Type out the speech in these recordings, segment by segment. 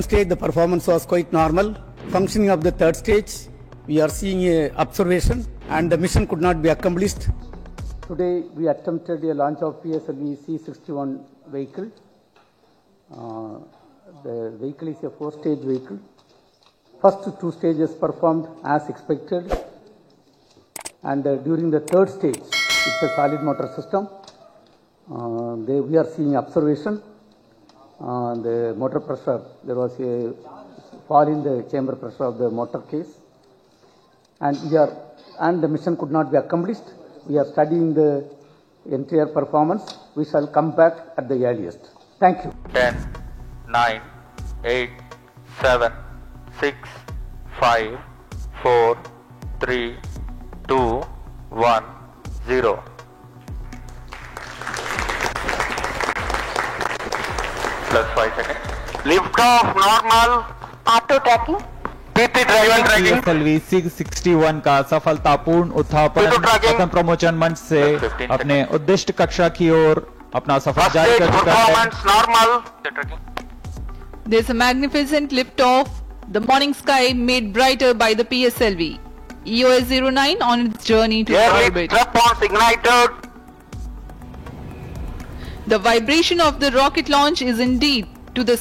Stage, the performance was quite normal. Functioning of the third stage, we are seeing a observation, and the mission could not be accomplished. Today, we attempted a launch of PSLV C61 vehicle. The vehicle is a 4-stage vehicle. First 2 stages performed as expected, and during the third stage, it's a solid motor system. We are seeing observation. The motor pressure, there was a fall in the chamber pressure of the motor case, and the mission could not be accomplished. We are studying the entire performance. We shall come back at the earliest. Thank you. 10, 9, 8, 7, 6, 5, 4, 3, 2, 1, 0. Plus 5 seconds. Lift off normal. Auto tracking. PT tracking. PSLV C61 का सफलतापूर्ण उत्थापन प्रथम प्रमोचन मंच से अपने उद्दिष्ट कक्षा की ओर अपना सफर जारी कर चुका है. Normal. There's a magnificent lift-off. The morning sky made brighter by the PSLV. EOS 09 on its journey to orbit. Strap-ons ignited. The vibration of the rocket launch is indeed to the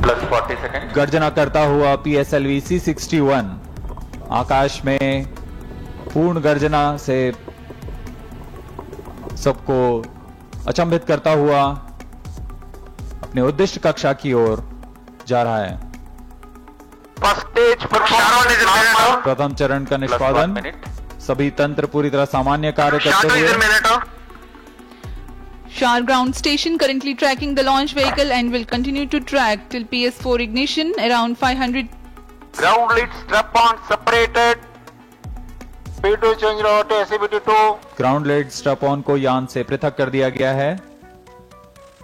Plus 40 seconds. गर्जना करता हुआ PSLV C61 आकाश में पूर्ण गर्जना से सबको अचंभित करता हुआ अपने उद्दिष्ट कक्षा की ओर जा रहा है. प्रथम चरण का निष्पादन, सभी तंत्र पूरी तरह सामान्य कार्य करते हुए. Shar ground station currently tracking the launch vehicle and will continue to track till PS4 ignition around 500. Ground lead strap-on separated. P2 change route SCBT2. Ground lead strap on को यान से पृथक कर दिया गया है.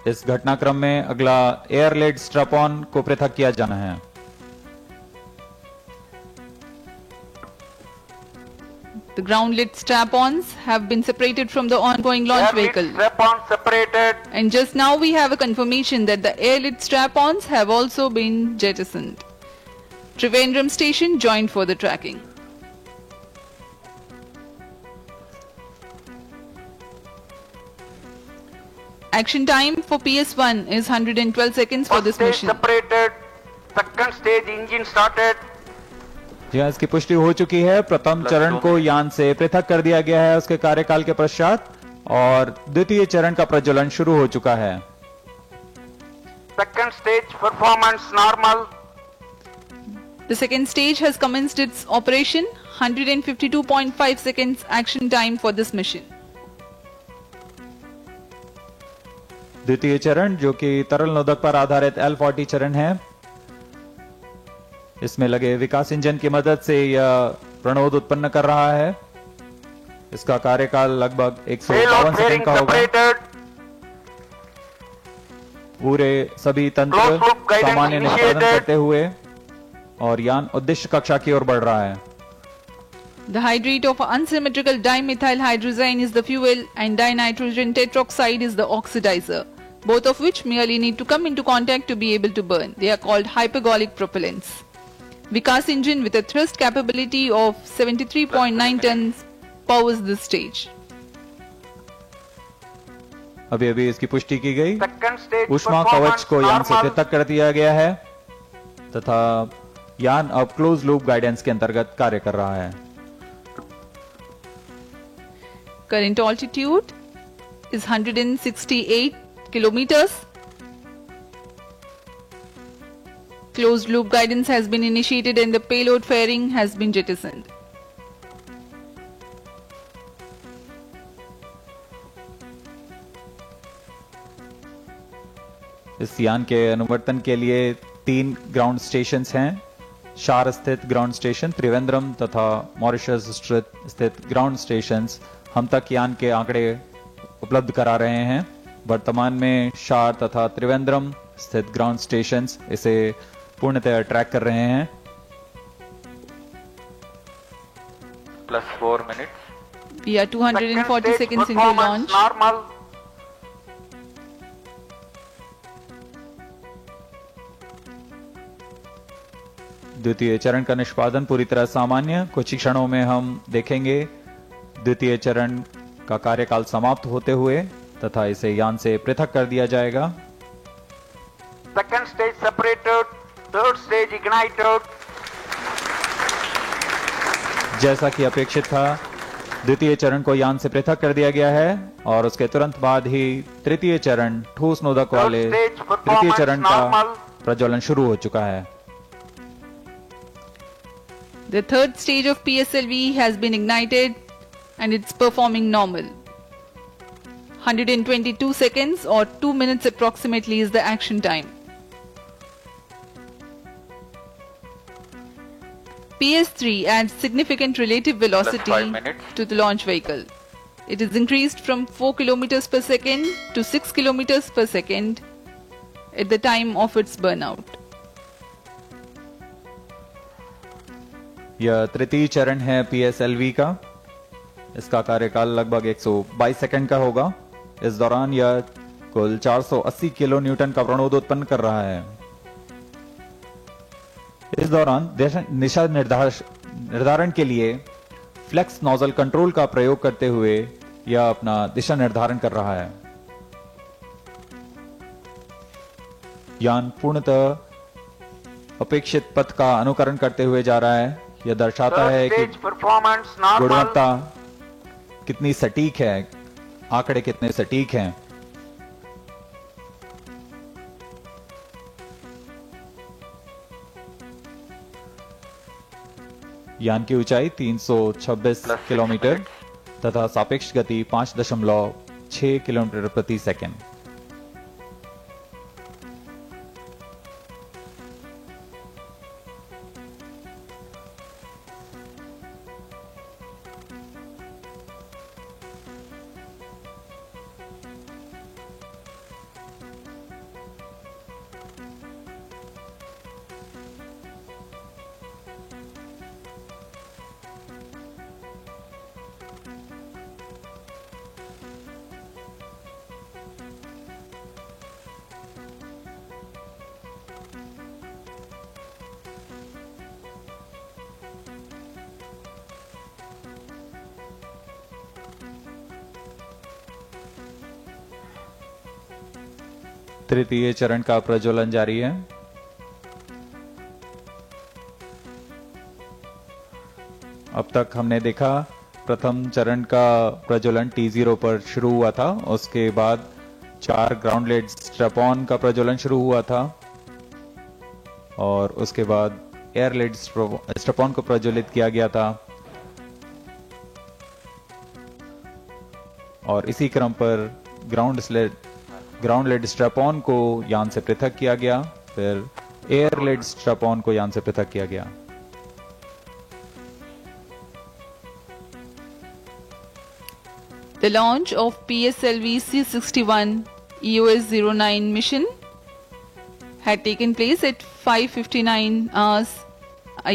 इस घटनाक्रम में अगला एयर लेड स्ट्रैप ऑन को पृथक किया जाना है. The ground lit strap-ons have been separated from the ongoing launch vehicle. Strap-on separated. And just now we have a confirmation that the air lit strap-ons have also been jettisoned. Trivandrum station joined for the tracking. Action time for PS1 is 112 seconds for this mission. Separated. Second stage engine started. जी हाँ, इसकी पुष्टि हो चुकी है. प्रथम चरण को यान से पृथक कर दिया गया है उसके कार्यकाल के पश्चात, और द्वितीय चरण का प्रज्वलन शुरू हो चुका है. Second stage performance normal. The second stage has commenced its operation. 152.5 seconds action time for this mission. द्वितीय चरण जो कि तरल नोदक पर आधारित L40 चरण है, इसमें लगे विकास इंजन की मदद से यह प्रणोद उत्पन्न कर रहा है. इसका कार्यकाल लगभग 152 सेकंड का होगा. पूरे सभी तंत्र सामान्य निष्पादन करते हुए और यान उद्दिष्ट कक्षा की ओर बढ़ रहा है. The hydrate of unsymmetrical dimethyl hydrazine is the fuel and dinitrogen tetroxide is the oxidizer, both of which merely need to come into contact to be able to burn. They are called hypergolic propellants. Vikas engine with a thrust capability of 73.9 tons powers this stage. अभी अभी इसकी पुष्टि की गई. ऊष्मा कवच को यान से पृथक कर दिया गया है तथा यान अब क्लोज लूप गाइडेंस के अंतर्गत कार्य कर रहा है. Current altitude is 168 kilometers. Closed loop guidance has been initiated and the payload fairing has been jettisoned. इस यान के अनुवर्तन के लिए 3 ग्राउंड स्टेशंस हैं. शार स्थित ग्राउंड स्टेशन, त्रिवेंद्रम तथा मॉरिशस स्थित ग्राउंड स्टेशंस हम तक यान के आंकड़े उपलब्ध करा रहे हैं. वर्तमान में शार तथा त्रिवेंद्रम स्थित ग्राउंड स्टेशंस इसे पूर्णतः ट्रैक कर रहे हैं. Plus 4 minutes. We are 240 seconds into launch. Normal. द्वितीय चरण का निष्पादन पूरी तरह सामान्य। कुछ ही क्षणों में हम देखेंगे द्वितीय चरण का कार्यकाल समाप्त होते हुए तथा इसे यान से पृथक कर दिया जाएगा। Second stage separated, third stage ignited. जैसा कि अपेक्षित था, द्वितीय चरण को यान से पृथक कर दिया गया है और उसके तुरंत बाद ही तृतीय चरण ठोस नोदक वाले तृतीय चरण का प्रज्वलन शुरू हो चुका है। The third stage of PSLV has been ignited and it's performing normal. 122 seconds or 2 minutes approximately is the action time. PS3 adds significant relative velocity 5 minutes. to the launch vehicle. It is increased from 4 kilometers per second to 6 kilometers per second at the time of its burnout. यह तृतीय चरण है PSLV का। इसका कार्यकाल लगभग 122 second का होगा। इस दौरान यह कुल 480 किलो न्यूटन का प्रणोद उत्पन्न कर रहा है। इस दौरान दिशा निर्धारण के लिए फ्लेक्स नोजल कंट्रोल का प्रयोग करते हुए यह अपना दिशा निर्धारण कर रहा है। यान पूर्णतः अपेक्षित पथ का अनुकरण करते हुए जा रहा है। यह दर्शाता Third है कि stage performance normal. गुणवत्ता कितनी सटीक है, आंकड़े कितने सटीक हैं। यान की ऊंचाई 326 किलोमीटर तथा सापेक्ष गति 5.6 किलोमीटर प्रति सेकंड। तृतीय चरण का प्रज्वलन जारी है। अब तक हमने देखा प्रथम चरण का प्रज्वलन T0 पर शुरू हुआ था। उसके बाद 4 ग्राउंड लेड स्ट्रैप-ऑन का प्रज्वलन शुरू हुआ था और उसके बाद एयर लेड स्ट्रैप-ऑन को प्रज्वलित किया गया था और इसी क्रम पर ग्राउंड लेड स्ट्रैप-ऑन को यान से पृथक किया गया, फिर एयर लेड स्ट्रैप-ऑन को यान से पृथक किया गया। The launch of PSLV C61 EOS-09 mission had taken place at 5:59 hours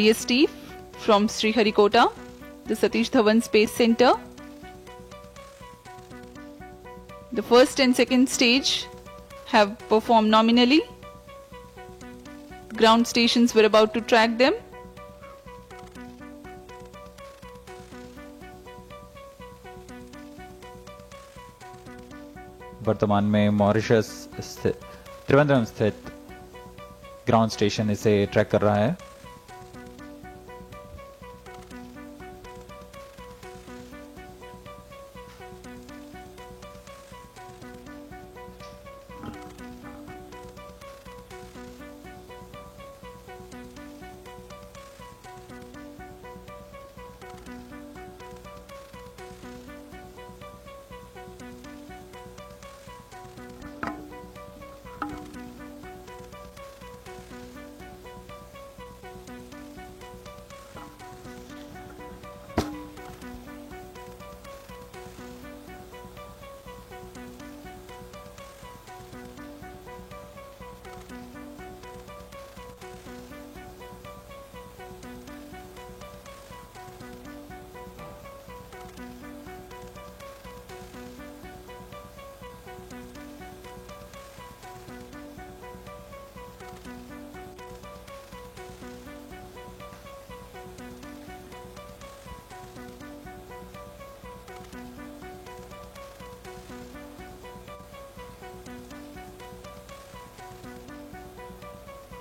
IST from Sriharikota, the Satish Dhawan Space Center. The first and second stage have performed nominally. Ground stations were about to track them. वर्तमान में Mauritius स्थित त्रिवेंद्रम स्थित ground station इसे track कर रहा है।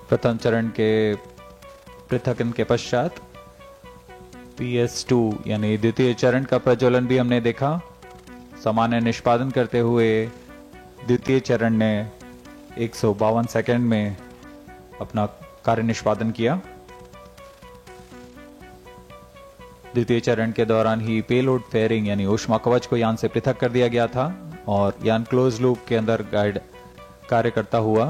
प्रथम चरण के पृथक्करण के पश्चात PS2 यानी द्वितीय चरण का प्रज्वलन भी हमने देखा। सामान्य निष्पादन करते हुए द्वितीय चरण ने 152 सेकंड में अपना कार्य निष्पादन किया। द्वितीय चरण के दौरान ही पेलोड फेयरिंग यानी ऊष्मा कवच को यान से पृथक कर दिया गया था और यान क्लोज लूप के अंदर गाइड कार्य करता हुआ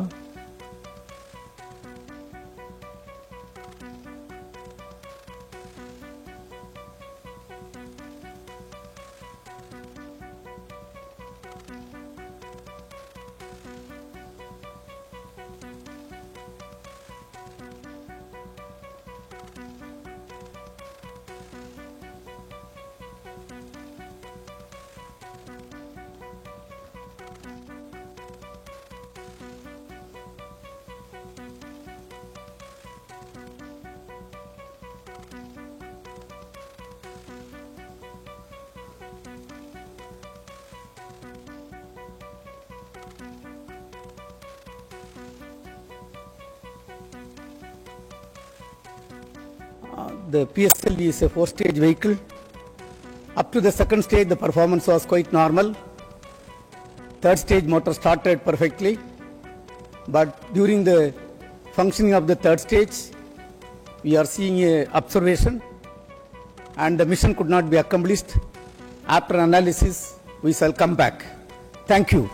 The PSL is a 4-stage vehicle. Up to the second stage, the performance was quite normal. Third stage motor started perfectly. But during the functioning of the third stage, we are seeing a observation and the mission could not be accomplished. After analysis, we shall come back. Thank you.